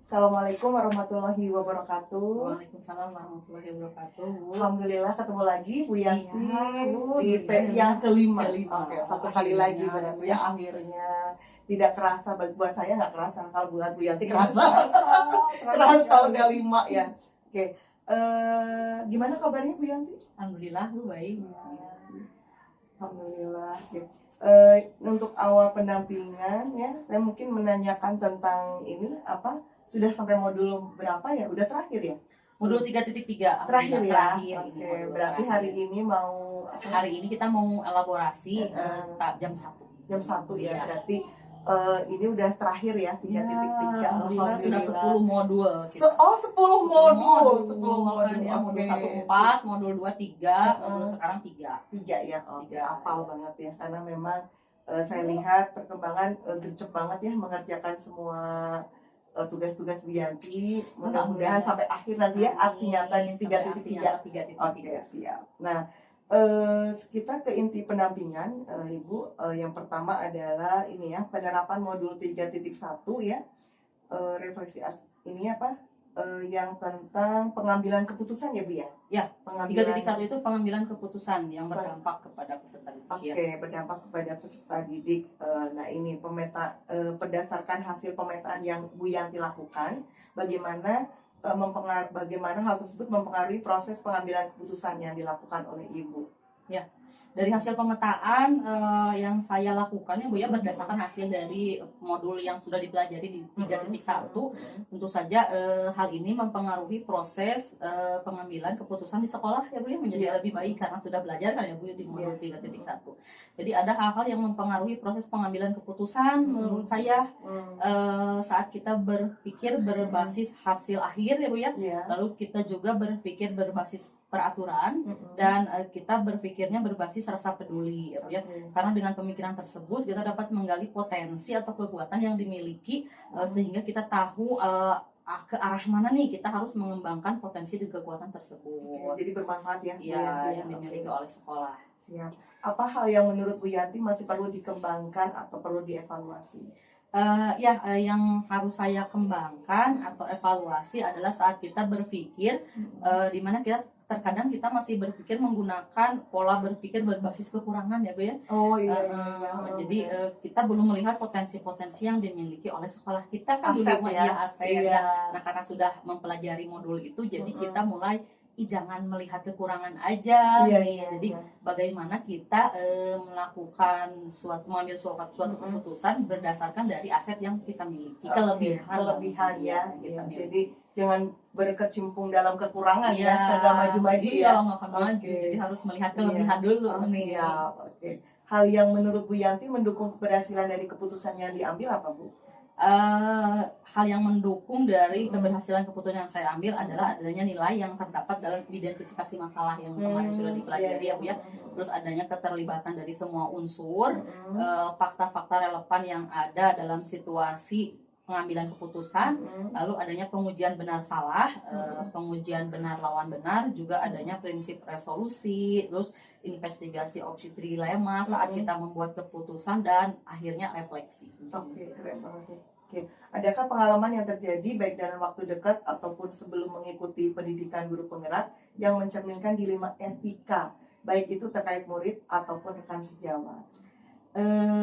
Assalamualaikum warahmatullahi wabarakatuh. Waalaikumsalam warahmatullahi wabarakatuh. Alhamdulillah ketemu lagi Bu Yanti di yang kelima. kelima. Oke, satu kali lagi berarti ya akhirnya. Tidak kerasa, buat saya nggak kerasa, kalau buat Bu Yanti kerasa. Kerasa udah 5 ya. Oke, gimana kabarnya Bu Yanti? Alhamdulillah lu baik. Alhamdulillah. Oke. Untuk awal pendampingan ya, saya mungkin menanyakan tentang ini apa? Sudah sampai modul berapa ya? Udah terakhir ya? Modul 3.3 Terakhir ya. Terakhir Oke, ini berarti terakhir. hari ini mau Hari ini kita mau elaborasi jam 1. jam 1 ya. Iya. Berarti ini udah terakhir ya 3.3. Alhamdulillah sudah 10 modul kita. 10 modul. 10 modul. modul. Modul Oke. 1 4, modul 2 3, modul sekarang 3. 3 ya. Oke, Tiga. hafal banget ya. Karena memang saya lihat perkembangan gercep banget ya mengerjakan semua tugas-tugas Bu Yanti. Mudah-mudahan sampai akhir nanti ya aksi nyata di 3.3. 3.3. Oke, siap. Nah, kita ke inti pendampingan, Ibu. Yang pertama adalah ini ya, penerapan modul 3.1 ya. Refleksi ini apa? Yang tentang pengambilan keputusan ya Bu ya? Ya, pengambilan 3.1 itu pengambilan keputusan yang berdampak kepada peserta didik. Oke, berdampak kepada peserta didik. Nah ini berdasarkan hasil pemetaan yang Bu Yanti lakukan, bagaimana bagaimana hal tersebut mempengaruhi proses pengambilan keputusan yang dilakukan oleh Ibu. Ya, dari hasil pemetaan yang saya lakukan ya Bu ya, berdasarkan hasil dari modul yang sudah dipelajari di 3.1, tentu saja hal ini mempengaruhi proses pengambilan keputusan di sekolah ya Bu ya, menjadi lebih baik karena sudah belajar kan ya Bu di modul 3.1. Jadi ada hal-hal yang mempengaruhi proses pengambilan keputusan menurut saya saat kita berpikir berbasis hasil akhir ya Bu ya. Lalu kita juga berpikir berbasis peraturan dan kita berpikirnya berbasis rasa peduli ya Bu ya. Karena dengan pemikiran tersebut kita dapat menggali potensi atau kekuatan yang dimiliki sehingga kita tahu ke arah mana nih kita harus mengembangkan potensi dan kekuatan tersebut. Jadi bermanfaat ya Bu Ya, Yanti yang dimiliki oleh sekolah. Siap. Apa hal yang menurut Bu Yanti masih perlu dikembangkan atau perlu dievaluasi? Yang harus saya kembangkan atau evaluasi adalah saat kita berpikir di mana terkadang kita masih berpikir menggunakan pola berpikir berbasis kekurangan ya Bu ya. Oh iya. Jadi kita belum melihat potensi-potensi yang dimiliki oleh sekolah kita kan Aset dulu ya. aset Iya. ya. Nah karena sudah mempelajari modul itu jadi kita mulai jangan melihat kekurangan aja. Jadi bagaimana kita melakukan mengambil suatu keputusan berdasarkan dari aset yang kita miliki, kelebihan ya. kita miliki. Jadi jangan berkecimpung dalam kekurangan Iya, ya, nggak maju-maju ya. nggak akan maju. Jadi harus melihat kelebihan dulu nih. Siap. Oke. Hal yang menurut Bu Yanti mendukung keberhasilan dari keputusan yang diambil apa Bu? Hal yang mendukung dari keberhasilan keputusan yang saya ambil adalah adanya nilai yang terdapat dalam identifikasi masalah yang kemarin sudah dipelajari ya Bu ya. Terus adanya keterlibatan dari semua unsur, fakta-fakta relevan yang ada dalam situasi pengambilan keputusan, lalu adanya pengujian benar salah, pengujian benar lawan benar, juga adanya prinsip resolusi, terus investigasi opsi trilema saat kita membuat keputusan dan akhirnya refleksi. Oke, keren banget. Oke, adakah pengalaman yang terjadi baik dalam waktu dekat ataupun sebelum mengikuti pendidikan guru penggerak yang mencerminkan dilema etika, baik itu terkait murid ataupun rekan sejawat?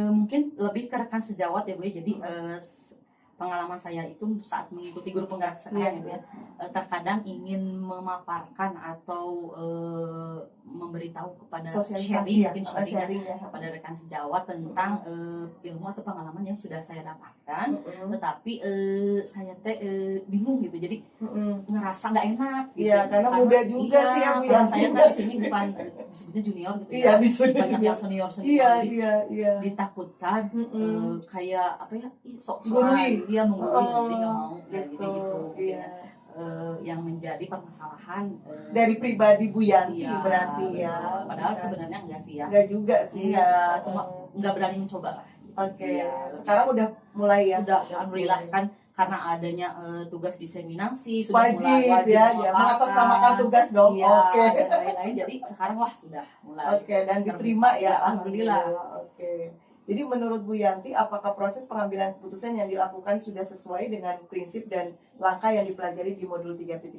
Mungkin lebih ke rekan sejawat ya Bu ya. Jadi pengalaman saya itu saat mengikuti guru penggerak sekarang ya, terkadang ingin memaparkan atau memberitahu kepada sharing kepada rekan sejawat tentang ilmu atau pengalaman yang sudah saya dapatkan, tetapi saya bingung gitu, jadi ngerasa nggak enak gitu. Iya, karena muda juga sih ya Bu ya. Saya kan di sini bukan disebutnya junior gitu ya, banyak yang senior iya. Ditakutkan kayak apa ya, gurui. Dia menggurui, jadi nggak mau gitu. Iya. Yang menjadi permasalahan dari pribadi Bu Yanti iya, berarti ya. Padahal sebenarnya enggak sih ya. Enggak juga sih. Iya, cuma enggak berani mencoba lah. Oke, Iya, sekarang udah mulai ya? udah Udah alhamdulillah mulai. kan karena adanya tugas diseminasi sudah mulai Wajib wajib ya, ya mengatasnamakan memaparkan, tugas dong. iya, Oke. dan lain-lain. Jadi sekarang wah sudah mulai Oke, dan diterima ya, ya, alhamdulillah. Oke. Jadi menurut Bu Yanti, apakah proses pengambilan keputusan yang dilakukan sudah sesuai dengan prinsip dan langkah yang dipelajari di modul 3.1?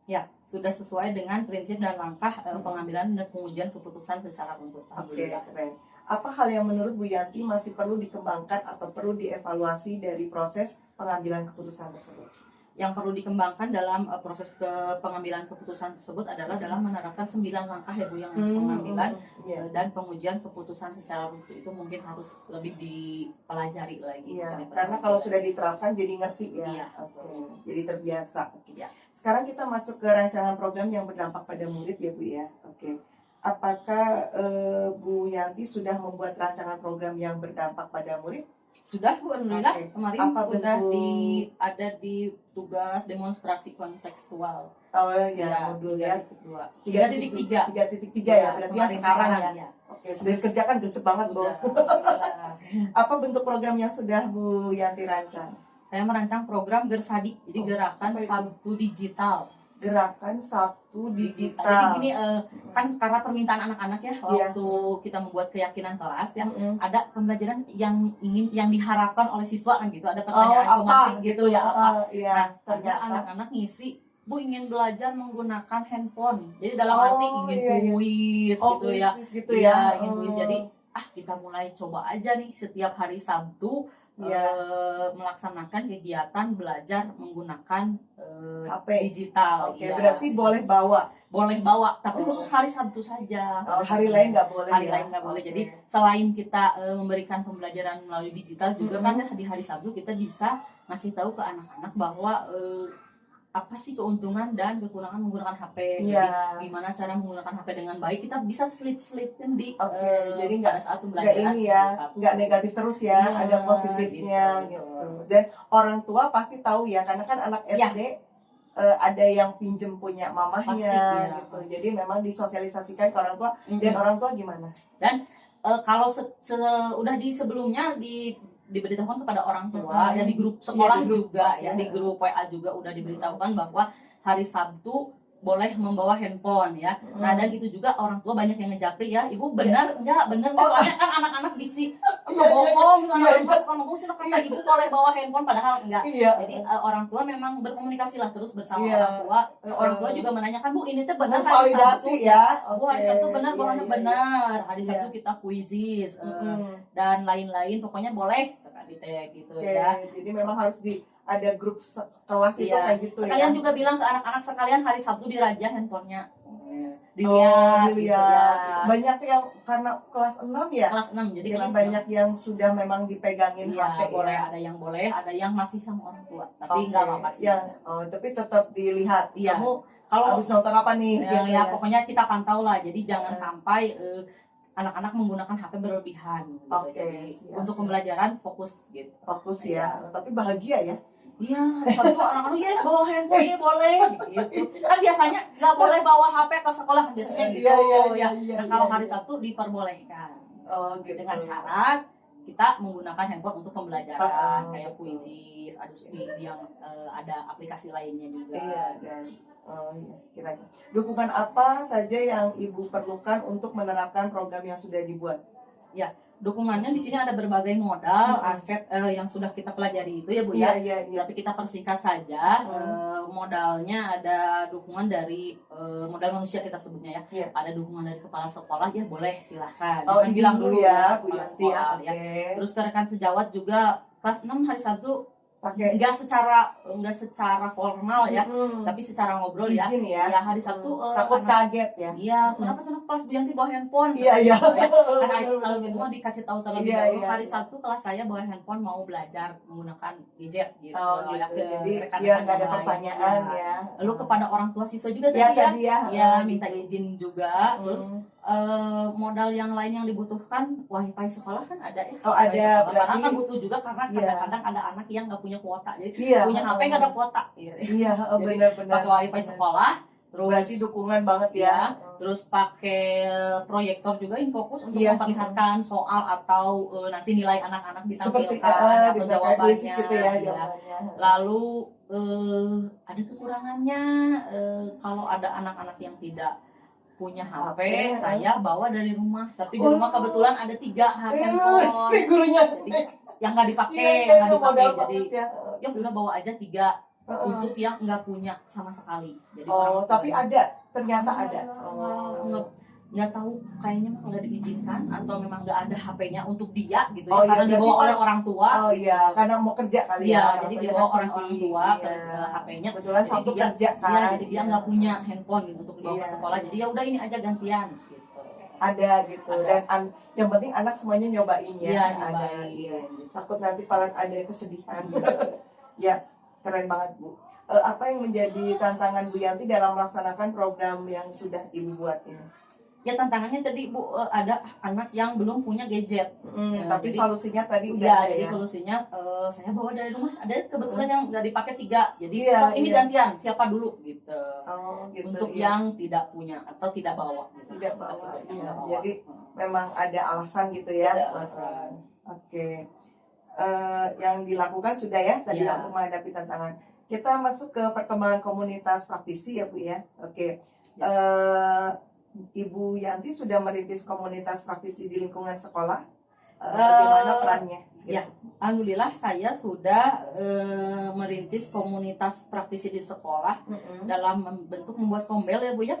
Ya, sudah sesuai dengan prinsip dan langkah pengambilan dan pengujian keputusan secara utuh. Oke, Alhamdulillah. keren. Apa hal yang menurut Bu Yanti masih perlu dikembangkan atau perlu dievaluasi dari proses pengambilan keputusan tersebut? Yang perlu dikembangkan dalam proses pengambilan keputusan tersebut adalah dalam menerapkan 9 langkah ya Bu, yang pengambilan Iya. dan pengujian keputusan secara utuh itu mungkin harus lebih dipelajari lagi. Iya, daripada karena kalau sudah diterapkan jadi ngerti ya. Iya. Oke, jadi terbiasa. Iya. Sekarang kita masuk ke rancangan program yang berdampak pada murid ya Bu ya. Oke. Apakah Bu Yanti sudah membuat rancangan program yang berdampak pada murid? Sudah Bu, alhamdulillah. Oke. Kemarin Apa sudah bentuk- ada di tugas demonstrasi kontekstual. Oh ya, Ya, modul ya. 3.3. 3.3 ya, berarti yang sekarang ya. ya. Oke, sudah dikerjakan gercep banget Bu. Sudah, alhamdulillah. Apa bentuk program yang sudah Bu Yanti rancang? Saya merancang program Gersadi, jadi Oh, gerakan apa itu? Sabtu Digital. Gerakan Sabtu Jadi Digital. gini, kan karena permintaan anak-anak ya, Iya. waktu kita membuat keyakinan kelas ya, Mm-mm. ada pembelajaran yang diharapkan oleh siswa kan gitu, ada pertanyaan apa pematik gitu ya apa. Iya, Nah, ada ternyata. anak-anak ngisi, Bu ingin belajar menggunakan handphone. Jadi dalam Oh, arti ingin iya, iya. kuis Oh, gitu ya. kuis gitu Iya, ya. ingin kuis. Jadi kita mulai coba aja nih setiap hari Sabtu Iya. melaksanakan kegiatan belajar menggunakan HP. digital. Oke, Iya, berarti boleh bawa. boleh bawa, tapi Oh. khusus hari Sabtu saja. Oh, hari lain nggak boleh. Hari ya? lain nggak boleh. Oke. Jadi selain kita memberikan pembelajaran melalui digital juga Mm-mm. kan di hari Sabtu kita bisa ngasih tahu ke anak-anak bahwa apa sih keuntungan dan kekurangan menggunakan HP. Iya. Jadi gimana cara menggunakan HP dengan baik, kita bisa selip-selipin di Oke, jadi nggak- pada saat nggak pembelajaran ini ya, hari Sabtu. nggak negatif terus ya, Iya, ada positifnya gitu. gitu. Dan orang tua pasti tahu ya, karena kan anak Iya. SD ada yang pinjem punya mamahnya Pasti, iya. gitu. Jadi memang disosialisasikan ke orang tua. Mm-mm. Dan orang tua gimana? Kalau udah di sebelumnya diberitahukan kepada orang tua dan di grup sekolah Iya, di grup, juga ya. di grup WA juga udah diberitahukan bahwa hari Sabtu boleh membawa handphone ya. Nah, dan itu juga orang tua banyak yang ngejapri ya, ibu benar enggak benar enggak, Oh. soalnya kan anak-anak bisi Iya, ngomong iya, anak-anak iya. suka ngomong cuma kata ibu boleh bawa handphone padahal enggak. Iya. Jadi orang tua memang berkomunikasi lah terus bersama Iya. orang tua. Orang tua juga menanyakan, Bu ini tuh benar hari Sabtu validasi ya. Bu hari Sabtu benar Iya, bahwa iya, benar hari Iya. Sabtu kita kuisis Mm-mm. dan lain-lain, pokoknya boleh sekali teh gitu Oke, ya. jadi memang harus ada grup kelas itu Iya. kayak gitu Sekalian ya. juga bilang ke anak-anak sekalian hari Sabtu diraja handphonenya. Oh, Dilihat, gitu dilihat. ya. Banyak yang karena kelas 6 ya. Kelas 6 jadi Jadi kelas banyak yang sudah memang dipegangin 6. Iya, HP boleh, ya. boleh, ada yang masih sama orang tua. Tapi Oke, enggak apa-apa sih. yang tapi tetap dilihat. Iya. Kamu Kalau habis nonton apa nih? yang gitu ya pokoknya kita pantau lah. Jadi jangan Iya. sampai anak-anak menggunakan HP berlebihan gitu. Oke, Jadi siap, untuk siap. pembelajaran fokus gitu. Fokus Iya. ya. Tapi bahagia ya. Iya, Sabtu anak-anak yes bawa handphone ya boleh gitu. Kan biasanya nggak boleh bawa HP ke sekolah kan biasanya gitu. Iya, Nah, kalau iya, hari iya. Sabtu diperbolehkan. Oh, gitu. Dengan syarat kita menggunakan handphone untuk pembelajaran kayak puisi, ada studi yang ada aplikasi lainnya juga. Iya, dan iya, kira-kira. Dukungan apa saja yang Ibu perlukan untuk menerapkan program yang sudah dibuat? Dukungannya di sini ada berbagai modal, aset yang sudah kita pelajari itu ya Bu ya. Iya. Tapi kita persingkat saja. Hmm. Modalnya ada dukungan dari modal manusia kita sebutnya ya. Iya. Ada dukungan dari kepala sekolah ya boleh silahkan. Oh, Jangan izin bilang dulu dulu ya, Bu kepala Yanti. sekolah Oke. ya. Terus ke rekan sejawat juga kelas 6 hari Sabtu Pakai nggak secara formal ya, tapi secara ngobrol ya. izin ya. Ya hari Sabtu Takut anak- kaget ya. Iya, kenapa cenah kelas Bu Yanti bawa handphone? Iya. Kan kalau gitu mah dikasih tahu terlebih Iya, dahulu iya, hari iya. Sabtu kelas saya bawa handphone mau belajar menggunakan gadget gitu. Oh, Ya, gitu. ke Jadi rekan-rekan biar nggak ada yang lain. pertanyaan Ya. ya. Lalu kepada orang tua siswa juga Ya tadi ya. tadi ya. Ya, minta izin juga. Terus Hmm. modal yang lain yang dibutuhkan wifi sekolah kan ada ya. Oh, Wifi ada, sekolah. Karena berarti- kan butuh juga karena Iya. kadang-kadang ada anak yang nggak punya kuota. Jadi Iya. punya HP nggak ada kuota. Iya. Iya, Jadi, benar-benar. Pakai wifi sekolah. Berarti terus dukungan banget ya. ya, terus pakai proyektor juga Infokus untuk Iya. memperlihatkan soal atau nanti nilai anak-anak Seperti ditampilkan atau ditampilkan jawabannya gitu ya ya. jawabannya. Lalu ada kekurangannya, kalau ada anak-anak yang tidak punya HP, saya bawa dari rumah. Tapi di rumah kebetulan ada 3 handphone. Gurunya Jadi yang nggak dipakai, iya, yang nggak dipakai. Jadi ya. ya udah bawa aja 3 untuk yang nggak punya sama sekali. Jadi Oh, orang tapi tuanya ada, ternyata ada. nggak tahu, kayaknya mah nggak diizinkan atau memang nggak ada HP-nya untuk dia gitu ya, Oh, iya, karena berarti dibawa pas- oleh orang tua. Oh iya, karena mau kerja kali Iya, ya. jadi atau dibawa yang orang penting. tua ke Iya. HP-nya. Kebetulan Jadi satu dia- kerja kan. Iya, jadi dia nggak punya handphone gitu untuk dibawa ke Iya. sekolah. Jadi ya udah ini aja gantian gitu. Ada gitu. Ada. Dan yang penting anak semuanya nyobain ya. Iya, Ada. nyobain. Iya. Takut nanti paling ada kesedihan gitu. Ya, keren banget Bu. Apa yang menjadi tantangan Bu Yanti dalam melaksanakan program yang sudah Ibu buat ini? Ya tantangannya tadi Bu, ada anak yang belum punya gadget. Ya, Tapi jadi- solusinya tadi udah Iya, ada jadi ya. solusinya saya bawa dari rumah. Ada kebetulan yang nggak dipakai 3. Jadi Iya, sok ini iya. gantian, siapa dulu gitu. Oh, gitu. Untuk iya. yang tidak punya atau tidak bawa. Gitu. Tidak bawa, Sebenarnya iya. nggak bawa. Jadi memang ada alasan gitu ya. Ada alasan. Oke. Yang dilakukan sudah ya tadi Iya. untuk menghadapi tantangan. Kita masuk ke perkembangan komunitas praktisi ya Bu ya. Oke. Ibu Yanti sudah merintis komunitas praktisi di lingkungan sekolah. Bagaimana perannya? ya. Alhamdulillah saya sudah merintis komunitas praktisi di sekolah dalam bentuk membuat kombel ya Bu ya.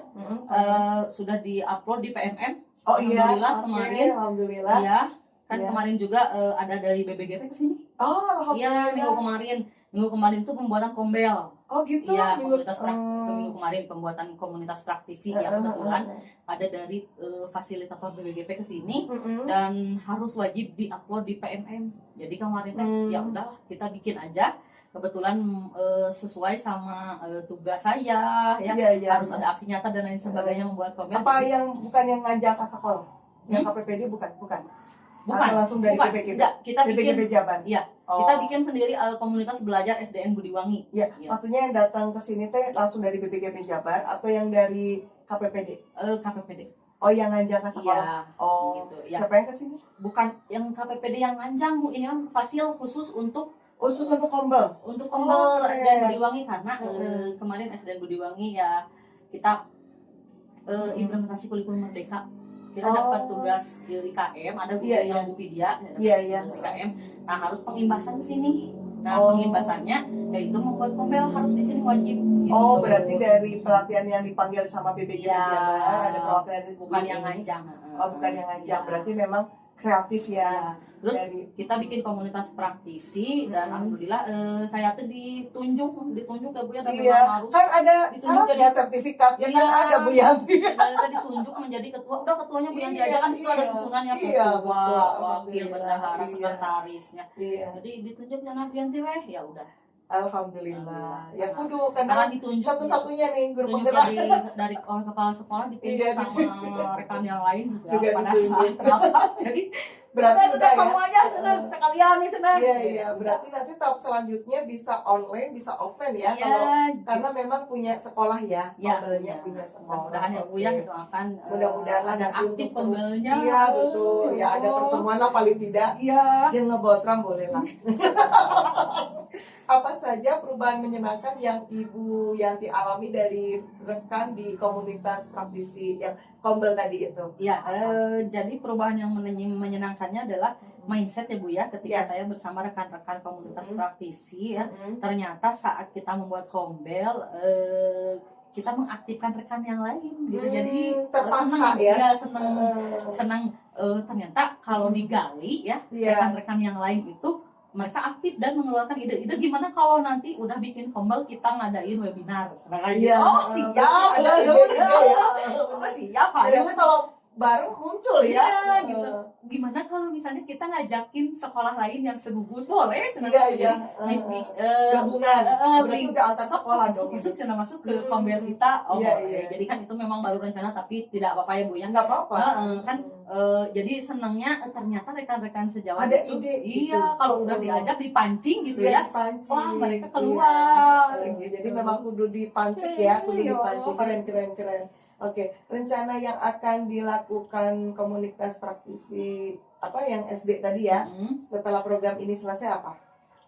Sudah diupload di PMM. Oh iya. Alhamdulillah Oke, kemarin. Alhamdulillah. Iya. Kan Iya. kemarin juga ada dari BBGP ke sini. Oh, Iya, Alhamdulillah. minggu kemarin itu pembuatan kombel. Oh gitu. Iya, minggu- minggu kemarin pembuatan komunitas praktisi ya kebetulan ada dari fasilitator BBGP ke sini dan harus wajib diupload di PMM. Jadi kemarin teh ya udahlah kita bikin aja. Kebetulan sesuai sama tugas saya ya. Iya, iya. Harus ada aksi nyata dan lain sebagainya membuat kombel. Apa yang bukan yang ngajak ke sekolah? Yang KPPD bukan? Bukan. Atau langsung dari Bukan. BPGP? Enggak, kita bikin BPGP Jabar. Iya. Oh. Kita bikin sendiri komunitas belajar SDN Budiwangi. Ya, Iya. maksudnya yang datang ke sini teh langsung dari BPGP Jabar atau yang dari KPPD? KPPD. Oh, yang ngajak ke sekolah. Iya. Oh, Gitu, ya. siapa yang ke sini? Bukan yang KPPD yang nganjang Bu, ini kan fasil khusus untuk Khusus untuk kombel. kombel Oke. SDN Budiwangi karena Mm-hmm. kemarin SDN Budiwangi ya kita implementasi kurikulum merdeka. Kita dapat tugas di IKM, ada Bu Iya, yang Bu Pidia, Iya. tugas IKM. Nah, harus pengimbasan ke sini. Nah, Oh. pengimbasannya yaitu membuat kombel harus di sini wajib gitu. Oh, berarti dari pelatihan yang dipanggil sama BPGP Iya. Jabar ada pelatihan bukan ini. yang nganjang. Oh, bukan yang ngajak. Iya. Berarti memang kreatif ya. Ya. Terus Dari- kita bikin komunitas praktisi dan alhamdulillah saya tuh ditunjuk ya Bu ya, dan Iya, memang harus kan ada ditunjuk syaratnya sertifikatnya kan Iya. ada Bu Yanti. kita ditunjuk menjadi ketua. Udah ketuanya Bu Yanti aja kan, di situ ada Iya. susunannya Iya, ketua, betul. wakil, Alhamdulillah. bendahara, Iya. sekretarisnya. Iya. Jadi ditunjuk sama Bu Yanti weh, ya udah. Alhamdulillah. Ya Karena- kudu Karena karena ditunjuk satu-satunya nih guru ditunjuk penggerak. dari oleh kepala sekolah, ditunjuk Iya, sama ditunjuk. rekan yang lain Juga juga pada ditunjuk. saat rapat. Jadi Berarti udah udah kamu ya. aja senang sekalian nih senang. Iya. Berarti nanti tahap selanjutnya bisa online, bisa offline ya. Iya, Kalau karena memang punya sekolah ya. ya, Kombelnya punya sekolah. mudah-mudahan ya Bu ya, Oke. itu akan Mudah-mudahan ada nanti aktif untuk terus- kombelnya. Iya, betul. Ya ada pertemuan lah paling tidak. Iya. Jangan ngebotram boleh lah. Apa saja perubahan menyenangkan yang Ibu Yanti alami dari rekan di komunitas praktisi yang kombel tadi itu? Ya, jadi perubahan yang menyenangkannya adalah mindset ya Bu ya, ketika Ya. saya bersama rekan-rekan komunitas Mhm. praktisi ya, ternyata saat kita membuat kombel kita mengaktifkan rekan yang lain gitu. Jadi terpaksa senang ya. senang ternyata kalau digali ya, Iya. rekan-rekan yang lain itu mereka aktif dan mengeluarkan ide-ide gimana kalau nanti udah bikin kombel kita ngadain webinar. Iya. Oh, siap. Ada ide-ide ya. Oh, siap. Ternyata kalau bareng muncul ya. Iya, gitu. Gimana kalau misalnya kita ngajakin sekolah lain yang segugus? Boleh, Iya. Gabungan. Berarti udah antar sekolah dong. masuk ke kombel kita. Oh, Iya, boleh. iya. Jadi kan itu memang baru rencana tapi tidak apa-apa ya Bu ya. Enggak apa-apa. Kan Jadi senangnya ternyata rekan-rekan sejawat Ada itu ide iya gitu. kalau udah diajak dipancing gitu Iya, ya. dipancing. Wah, mereka Iya. keluar gitu. Jadi memang kudu dipantik ya, kudu Ya dipancing. Allah, harus Keren. Oke, rencana yang akan dilakukan komunitas praktisi apa yang SD tadi ya, setelah program ini selesai apa?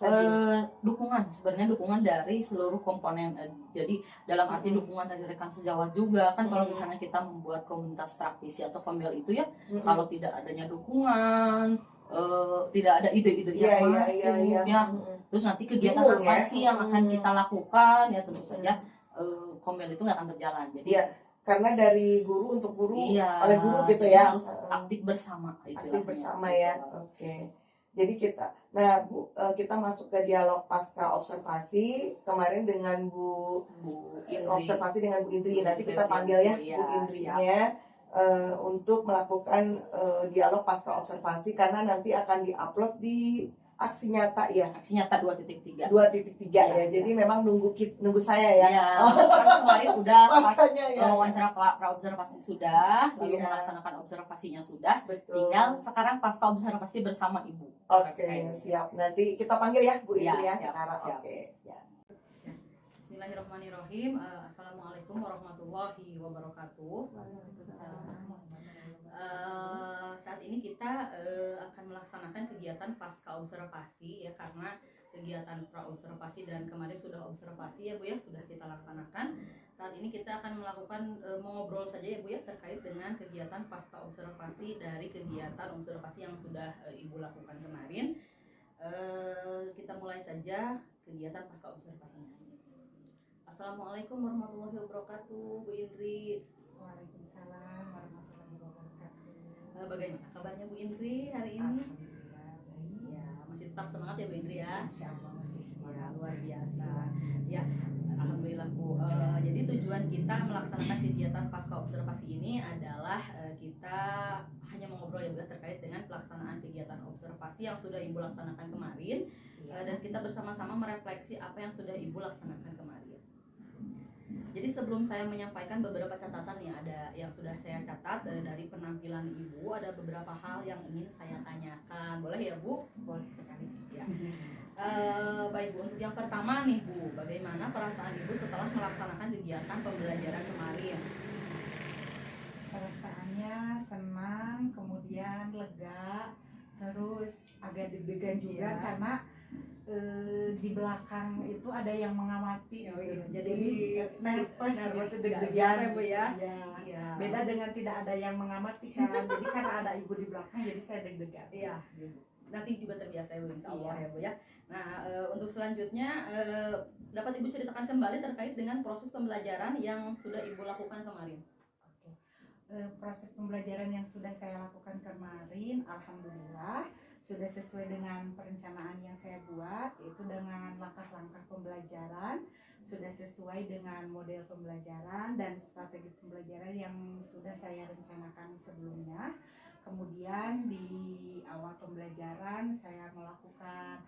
Tadi. Dukungan sebenarnya dukungan dari seluruh komponen, jadi dalam arti dukungan dari rekan sejawat juga kan. Kalau misalnya kita membuat komunitas praktisi atau Kombel itu ya, kalau tidak adanya dukungan, tidak ada ide-ide yang masuk ya, terus nanti kegiatan Bingung, apa ya? sih yang akan kita lakukan ya, tentu saja Kombel itu nggak akan berjalan. Jadi Iya, karena dari guru untuk guru, iya, oleh guru gitu jadi ya. harus aktif bersama istilahnya. Aktif bersama ya. Oke. Jadi nah Bu, kita masuk ke dialog pasca observasi kemarin dengan Bu Indri. observasi dengan Bu Indri. Nanti kita panggil ya Bu Indrinya untuk melakukan dialog pasca observasi karena nanti akan diupload di Aksi Nyata ya. Aksi Nyata 2.3. 2.3 ya. Jadi memang nunggu saya ya. Iya. Kan kemarin udah Masanya ya. wawancara pra-observasi sudah, lalu melaksanakan observasinya sudah. Betul. Tinggal sekarang pasca observasi bersama Ibu. Oke, siap. Nanti kita panggil ya Bu Indri ya siap, sekarang. siap. Oke. Ya. Bismillahirrahmanirrahim. Assalamualaikum warahmatullahi wabarakatuh. Saat ini kita akan melaksanakan kegiatan pasca observasi ya, karena kegiatan pra observasi dan kemarin sudah observasi ya Bu ya, sudah kita laksanakan. Saat ini kita akan melakukan mengobrol saja ya Bu ya, terkait dengan kegiatan pasca observasi dari kegiatan observasi yang sudah Ibu lakukan kemarin. Kita mulai saja kegiatan pasca observasinya. Assalamualaikum warahmatullahi wabarakatuh, Bu Indri. Waalaikumsalam warahmatullahi wabarakatuh. Bagaimana kabarnya Bu Indri hari ini? Alhamdulillah baik. Ya, masih tetap semangat ya Bu Indri ya? Insya Allah masih Ya, semangat. luar biasa. Ya, alhamdulillah Bu. Jadi tujuan kita melaksanakan kegiatan pasca observasi ini adalah kita hanya mengobrol ya Bu terkait dengan pelaksanaan kegiatan observasi yang sudah Ibu laksanakan kemarin, dan kita bersama-sama merefleksi apa yang sudah Ibu laksanakan kemarin. Jadi sebelum saya menyampaikan beberapa catatan yang ada yang sudah saya catat dari penampilan Ibu, ada beberapa hal yang ingin saya tanyakan. Boleh ya Bu? Boleh sekali. Ya. Baik Bu, untuk yang pertama nih Bu, bagaimana perasaan Ibu setelah melaksanakan kegiatan pembelajaran kemarin? Perasaannya senang, kemudian lega, terus agak deg-degan juga karena di belakang itu ada yang mengamati. Jadi nervous gitu, deg-degan Bu ya. Iya. Beda dengan tidak ada yang mengamati kan. Jadi karena ada Ibu di belakang jadi saya deg-degan. Iya. Nanti juga terbiasa ya Bu, insya Allah ya Bu ya. Nah, untuk selanjutnya dapat Ibu ceritakan kembali terkait dengan proses pembelajaran yang sudah Ibu lakukan kemarin. Proses pembelajaran yang sudah saya lakukan kemarin, alhamdulillah sudah sesuai dengan perencanaan yang saya buat, yaitu dengan langkah-langkah pembelajaran, sudah sesuai dengan model pembelajaran dan strategi pembelajaran yang sudah saya rencanakan sebelumnya. Kemudian di awal pembelajaran saya melakukan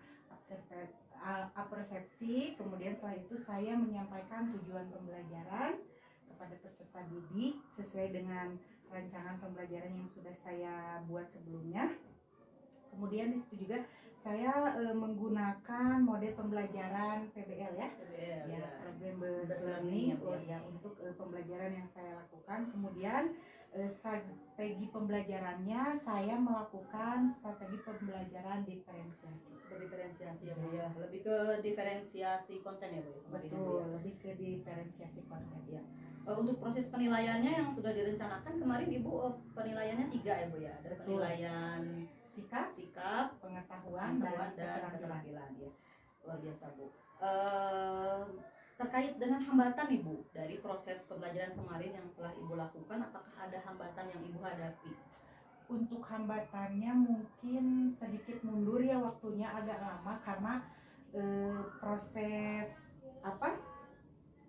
apersepsi, kemudian setelah itu saya menyampaikan tujuan pembelajaran kepada peserta didik sesuai dengan rancangan pembelajaran yang sudah saya buat sebelumnya. Kemudian di situ juga saya menggunakan model pembelajaran PBL ya, program based learning ya, untuk pembelajaran yang saya lakukan. Kemudian strategi pembelajarannya saya melakukan strategi pembelajaran diferensiasi. Berdiferensiasi ya Bu ya, lebih ke diferensiasi konten ya Bu. Betul, lebih ke diferensiasi konten ya. Untuk proses penilaiannya yang sudah direncanakan kemarin Ibu, penilaiannya 3 ya Bu ya. Ada penilaian sikap, pengetahuan dan keterampilan ya. Luar biasa Bu. Terkait dengan hambatan Ibu dari proses pembelajaran kemarin yang telah Ibu lakukan, apakah ada hambatan yang Ibu hadapi? Untuk hambatannya mungkin sedikit mundur ya, waktunya agak lama karena proses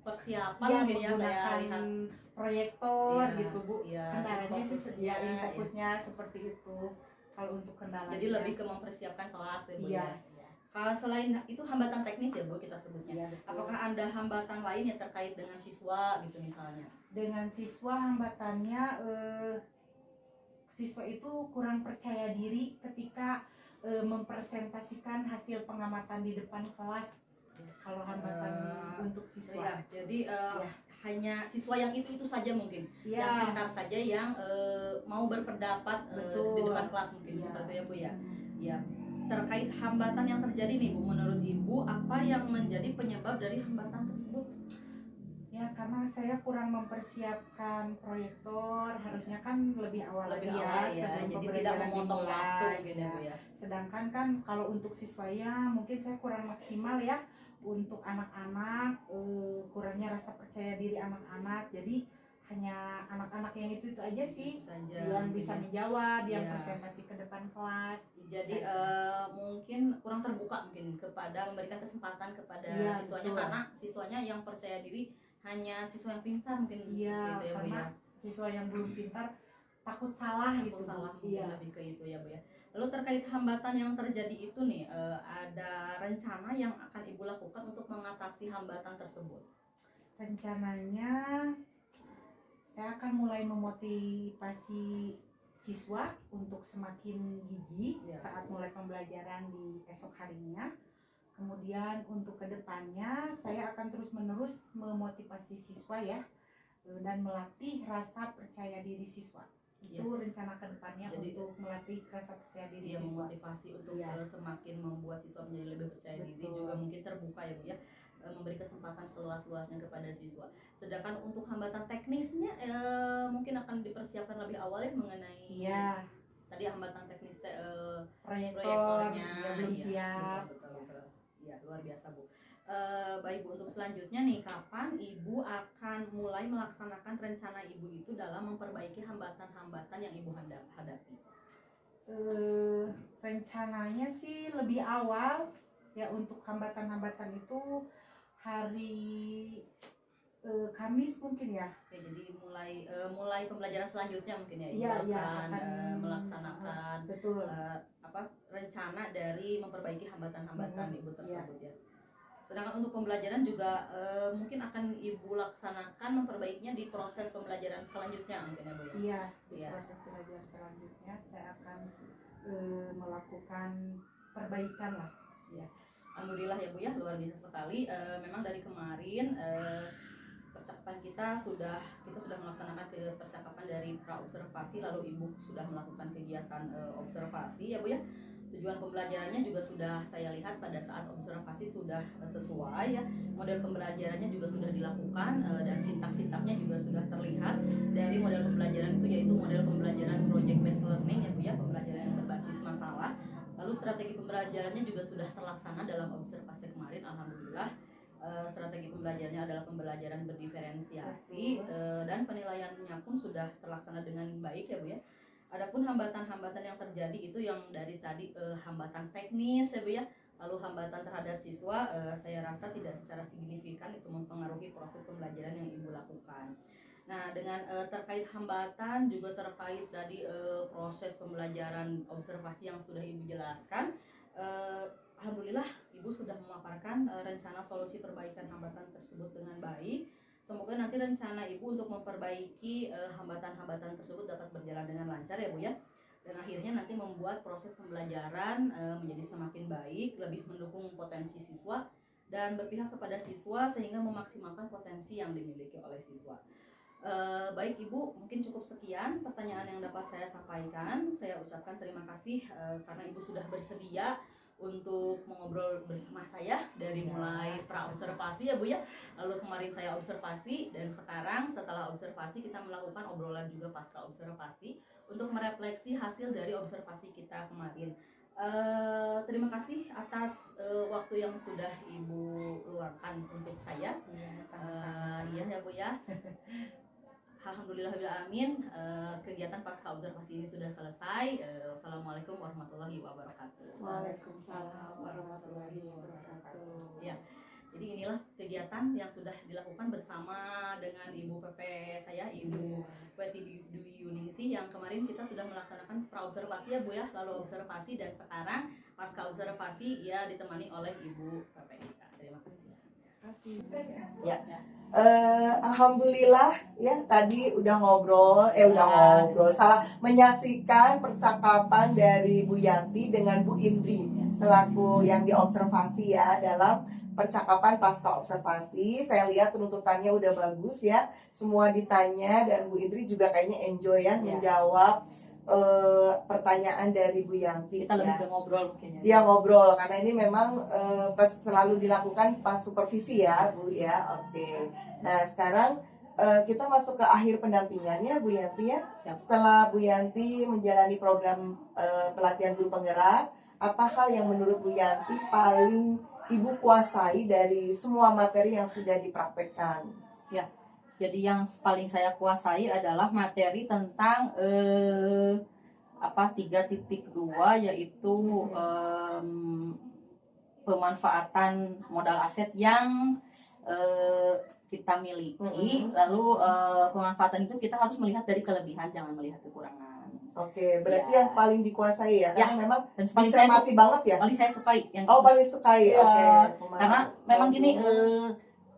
persiapan ya, mungkin ya, saya lihat proyektor gitu Bu. Ya, kendalanya sih fokusnya seperti itu. Kalau untuk kendalanya jadi lebih ke mempersiapkan kelas ya Bu ya. Kalau selain itu hambatan teknis ya Bu kita sebutnya. Ya, apakah ada hambatan lain yang terkait dengan siswa gitu misalnya? Dengan siswa hambatannya siswa itu kurang percaya diri ketika mempresentasikan hasil pengamatan di depan kelas. Kalau hambatan untuk siswa. Ya, jadi Ya. hanya siswa yang itu saja mungkin, yang Ya, pintar saja yang mau berpendapat betul. di depan kelas mungkin Ya. seperti itu ya Bu ya. Ya, terkait hambatan yang terjadi nih Bu, menurut Ibu apa yang menjadi penyebab dari hambatan tersebut? Ya, karena saya kurang mempersiapkan proyektor, harusnya kan lebih awal Lebih lagi awal ya, sebelum jadi tidak pembelajaran memotong dimulai, waktu mungkin ya ya. Bu ya. Sedangkan kan kalau untuk siswanya mungkin saya kurang maksimal ya. Untuk anak-anak kurangnya rasa percaya diri anak-anak, jadi hanya anak-anak yang itu aja sih Saja, yang bisa menjawab, yang Ya. presentasi ke depan kelas. Jadi saja. mungkin kurang terbuka mungkin kepada memberikan kesempatan kepada Iya, siswanya, betul. karena siswanya yang percaya diri hanya siswa yang pintar mungkin Iya, seperti itu ya Bu karena ya. siswa yang belum pintar takut salah Takut gitu. salah Bu. mungkin Iya. lebih ke itu ya Bu ya. Lalu terkait hambatan yang terjadi itu nih, ada rencana yang akan Ibu lakukan untuk mengatasi hambatan tersebut? Rencananya saya akan mulai memotivasi siswa untuk semakin gigih Ya. saat mulai pembelajaran di esok harinya. Kemudian untuk kedepannya saya akan terus-menerus memotivasi siswa ya, dan melatih rasa percaya diri siswa. Itu rencana kedepannya. Jadi, untuk melatih rasa percaya diri Dia siswa. memotivasi untuk Iya. semakin membuat siswa menjadi lebih percaya diri, Betul. juga mungkin terbuka ya Bu ya, memberi kesempatan seluas-luasnya kepada siswa. Sedangkan untuk hambatan teknisnya mungkin akan dipersiapkan lebih awal ya mengenai Iya, tadi hambatan teknis proyektor proyektornya ya belum iya, siap. betul. Ya, luar biasa Bu. Baik Bu, untuk selanjutnya nih, kapan Ibu akan mulai melaksanakan rencana Ibu itu dalam memperbaiki hambatan-hambatan yang Ibu hadapi? Rencananya sih lebih awal ya. Untuk hambatan-hambatan itu hari Kamis mungkin ya. Ya, jadi mulai pembelajaran selanjutnya mungkin ya, Ibu Iya, iya, akan akan melaksanakan betul. rencana dari memperbaiki hambatan-hambatan Ibu Iya. tersebut ya. Sedangkan untuk pembelajaran juga mungkin akan Ibu laksanakan memperbaikinya di proses pembelajaran selanjutnya mungkin ya Bu ya. Iya, di Iya. proses belajar selanjutnya saya akan melakukan perbaikan lah. Ya. Alhamdulillah ya Bu ya, luar biasa sekali. Memang dari kemarin percakapan kita sudah melaksanakan ke percakapan dari pra observasi, lalu Ibu sudah melakukan kegiatan observasi ya Bu ya. Tujuan pembelajarannya juga sudah saya lihat pada saat observasi sudah sesuai ya. Model pembelajarannya juga sudah dilakukan dan sintak-sintaknya juga sudah terlihat dari model pembelajaran itu, yaitu model pembelajaran project based learning ya Bu ya, pembelajaran yang berbasis masalah. Lalu strategi pembelajarannya juga sudah terlaksana dalam observasi kemarin, alhamdulillah. Strategi pembelajarannya adalah pembelajaran berdiferensiasi dan penilaiannya pun sudah terlaksana dengan baik ya Bu ya. Adapun hambatan-hambatan yang terjadi itu yang dari tadi hambatan teknis ya Bu ya, lalu hambatan terhadap siswa, saya rasa tidak secara signifikan itu mempengaruhi proses pembelajaran yang Ibu lakukan. Nah, dengan terkait hambatan juga terkait tadi proses pembelajaran observasi yang sudah Ibu jelaskan, alhamdulillah Ibu sudah memaparkan rencana solusi perbaikan hambatan tersebut dengan baik. Semoga nanti rencana Ibu untuk memperbaiki hambatan-hambatan tersebut dapat berjalan dengan lancar ya Bu ya. Dan akhirnya nanti membuat proses pembelajaran menjadi semakin baik, lebih mendukung potensi siswa dan berpihak kepada siswa sehingga memaksimalkan potensi yang dimiliki oleh siswa. Baik Ibu, mungkin cukup sekian pertanyaan yang dapat saya sampaikan. Saya ucapkan terima kasih karena Ibu sudah bersedia untuk mengobrol bersama saya dari mulai pra observasi ya Bu ya, lalu kemarin saya observasi, dan sekarang setelah observasi kita melakukan obrolan juga pasca observasi untuk merefleksi hasil dari observasi kita kemarin. Terima kasih atas waktu yang sudah Ibu luangkan untuk saya. Iya, sama-sama. Iya ya Bu ya. Alhamdulillahirrahmanirrahim, kegiatan pasca observasi ini sudah selesai. Wassalamualaikum warahmatullahi wabarakatuh. Waalaikumsalam warahmatullahi wabarakatuh. Ya, jadi inilah kegiatan yang sudah dilakukan bersama dengan Ibu PP saya, Ibu Weti Dwi Yuningsih, yang kemarin kita sudah melaksanakan pra observasi ya Bu ya, lalu observasi, dan sekarang pasca observasi ya ditemani oleh Ibu PP kita. Terima kasih. kasih. Alhamdulillah ya tadi udah ngobrol, salah menyaksikan percakapan dari Bu Yanti dengan Bu Indri selaku yang diobservasi ya dalam percakapan pasca observasi. Saya lihat tuntutannya udah bagus ya, semua ditanya dan Bu Indri juga kayaknya enjoy ya menjawab pertanyaan dari Bu Yanti. Kita lebih ke ngobrol mungkin ya. Dia ngobrol karena ini memang selalu dilakukan pas supervisi ya Bu ya. Oke. Nah sekarang kita masuk ke akhir pendampingannya Bu Yanti ya. Siap. Setelah Bu Yanti menjalani program pelatihan guru penggerak, apa hal yang menurut Bu Yanti paling Ibu kuasai dari semua materi yang sudah dipraktekkan? Jadi yang paling saya kuasai adalah materi tentang 3.2 yaitu pemanfaatan modal aset yang kita miliki. Lalu pemanfaatan itu kita harus melihat dari kelebihan, jangan melihat kekurangan. Oke, berarti Ya. yang paling dikuasai ya, karena memang Dan paling saya dicermati banget ya. paling saya sukai yang Paling sukai. Ya, Oke. karena memang gini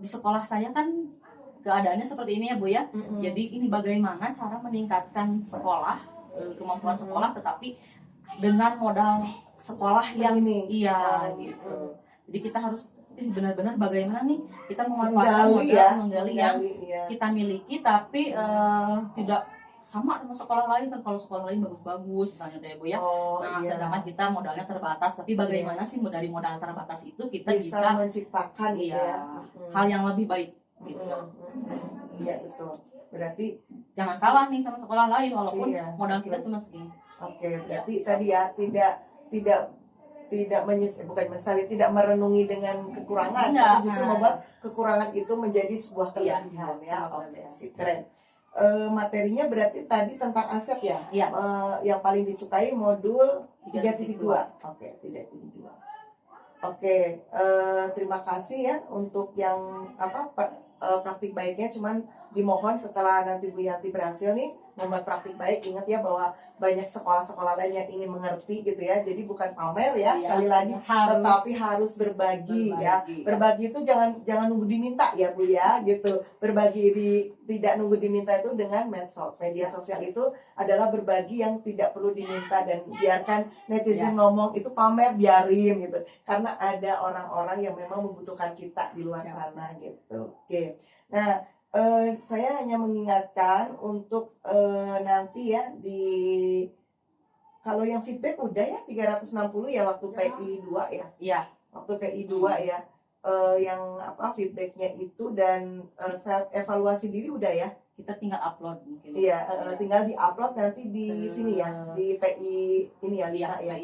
di sekolah saya kan keadaannya seperti ini ya Bu ya. Jadi ini bagaimana cara meningkatkan sekolah, kemampuan sekolah, tetapi dengan modal sekolah yang ini. gitu. Jadi kita harus benar-benar bagaimana nih kita memanfaatkan menggali yang kita miliki, tapi tidak sama dengan sekolah lain kan. Kalau sekolah lain bagus-bagus misalnya deh Bu ya. Sedangkan kita modalnya terbatas, tapi bagaimana sih dari modal terbatas itu kita bisa menciptakan hal yang lebih baik gitu. Iya betul. Berarti Jangan kalah nih sama sekolah lain walaupun Iya. modal kita cuma segini. oke, berarti tadi ya tidak menyesali, tidak merenungi dengan kekurangan, Enggak, tapi justru membuat kekurangan itu menjadi sebuah kelebihan ya. sebuah Oke, kelebihan. sip, keren. Materinya berarti tadi tentang aset ya. Iya. Yang paling disukai modul 3.2. Oke, 3.2. Oke, terima kasih ya untuk yang praktik baiknya. Cuman dimohon setelah nanti Bu Yanti berhasil nih membuat praktik baik, ingat ya bahwa banyak sekolah-sekolah lain yang ingin mengerti gitu ya. Jadi bukan pamer ya, sekali lagi, tetapi harus berbagi ya. Berbagi itu jangan nunggu diminta ya Bu ya, gitu. Tidak nunggu diminta itu dengan medsos. Media sosial itu adalah berbagi yang tidak perlu diminta, dan biarkan netizen ngomong itu pamer, biarin gitu. Karena ada orang-orang yang memang membutuhkan kita di luar sana gitu. Oke. Nah, saya hanya mengingatkan untuk nanti ya kalau yang feedback udah ya 360 ya waktu PI 2 ya. Iya. Waktu PI 2 ya. Yang feedbacknya itu dan self evaluasi diri udah ya. Kita tinggal upload mungkin. Iya, tinggal di-upload nanti di sini ya, di PI ini ya, 5 ya.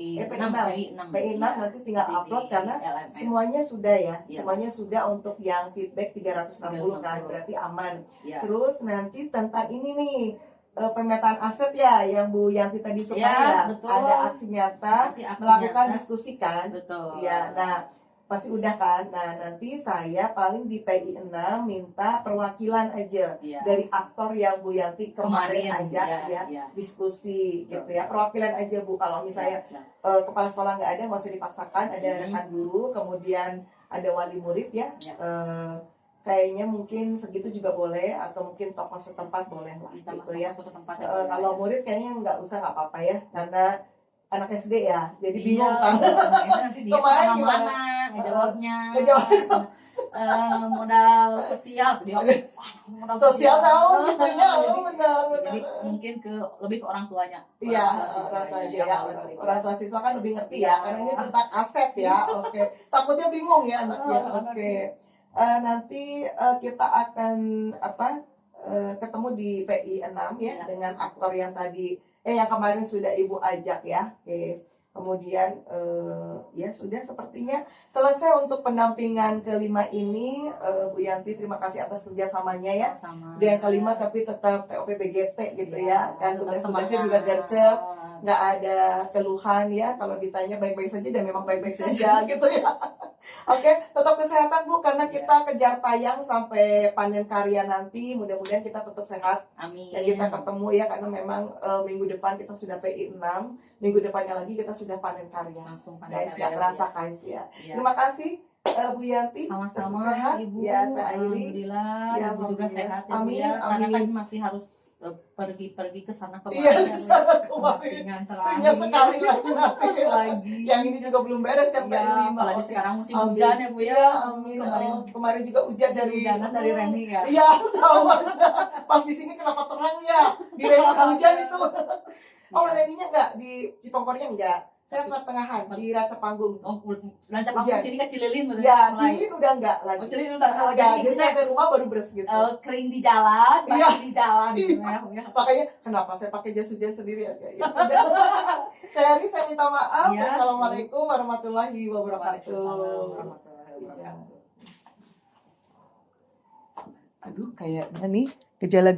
PI 6 nanti tinggal upload karena LMS. semuanya sudah ya. Iya. Semuanya sudah untuk yang feedback 360 kan, berarti aman. Iya. Terus nanti tentang ini nih, pemetaan aset ya yang Bu Yanti tadi suka ya. Betul. Ada aksi nyata, Nanti aksi melakukan nyata. diskusi kan. Betul. Iya, nah pasti udah kan. Nah, nanti saya paling di PI 6 minta perwakilan aja Iya. dari aktor yang Bu Yanti kemarin ajak iya, ya, iya. diskusi gitu ya. Perwakilan aja Bu, kalau misalnya kepala sekolah nggak ada, nggak usah dipaksakan. Ada rekan guru, kemudian ada wali murid ya. Ya. Kayaknya mungkin segitu juga boleh, atau mungkin tokoh setempat boleh lah gitu ya. Kalau murid kayaknya nggak usah, nggak apa-apa ya, karena anak SD ya, jadi bingung kan. Kemarin gimana ngejawabnya? Modal sosial dia. Modal Sosial tahu gitu ya, benar. Jadi mungkin lebih ke orang tuanya. Iya, orang tua aja ya. Orang tua siswa kan lebih ngerti ya, karena ini tentang aset ya. Oke. Takutnya bingung ya anaknya. Oke. Nanti kita akan ketemu di PI 6 ya, dengan aktor yang tadi yang kemarin sudah Ibu ajak ya. Oke. Kemudian ya sudah sepertinya selesai untuk pendampingan kelima ini. Bu Yanti terima kasih atas kerjasamanya ya. Sama. Udah yang kelima tapi tetap TOP-PGT gitu ya. Kan tugas-tugasnya juga gercep, nggak ada keluhan ya. Kalau ditanya baik-baik saja dan memang baik-baik saja gitu ya. Oke, tetap kesehatan Bu, karena kita kejar tayang sampai panen karya nanti. Mudah-mudahan kita tetap sehat. Amin. Dan kita ketemu ya, karena memang minggu depan kita sudah PI 6, minggu depannya lagi kita sudah panen karya. Langsung Guys, nggak kerasa guys ya. Iya. Terima kasih Bu Yanti. Sama-sama Sehat? Ibu. Ya, saya Airi. Alhamdulillah, Ya, Ibu juga alhamdulillah. sehat ya Bu Amin, ya. Karena amin. kan masih harus pergi-pergi ke sana kemari. Iya, ya, Bu ya. sana kemarin. Pendampingan Sehingga terakhir. sekali lagi nanti. Lagi. Yang ini juga belum beres ya, Mbak Ya, ini. Mbak. apalagi Oke. sekarang musim Amin. hujan ya Bu ya. Iya, amin. Kemarin Juga hujan dari hujanan dari Reni ya. Iya, tahu aja. Pas di sini kenapa terang ya? Di Reni nggak hujan itu. Oh, Iya. Reninya enggak, di Cipongkornya enggak. Saya pertengahan di Raca Panggung. Oh, lancap aku Hujan. sini kan Cililin bener. Ya, Mulai. Cilin udah enggak lagi. Oh, Cililin udah enggak. Enggak, Jadi jadi kita, nyampe rumah baru beres gitu. kering di jalan, Iya. basah di jalan gitu Iya. ya, Bu ya. Makanya kenapa saya pakai jas hujan sendiri ya? Ya sudah. Saya minta maaf. Iya. Wassalamualaikum warahmatullahi wabarakatuh. Waalaikumsalam warahmatullahi Iya. wabarakatuh. Aduh, kayaknya nih gejala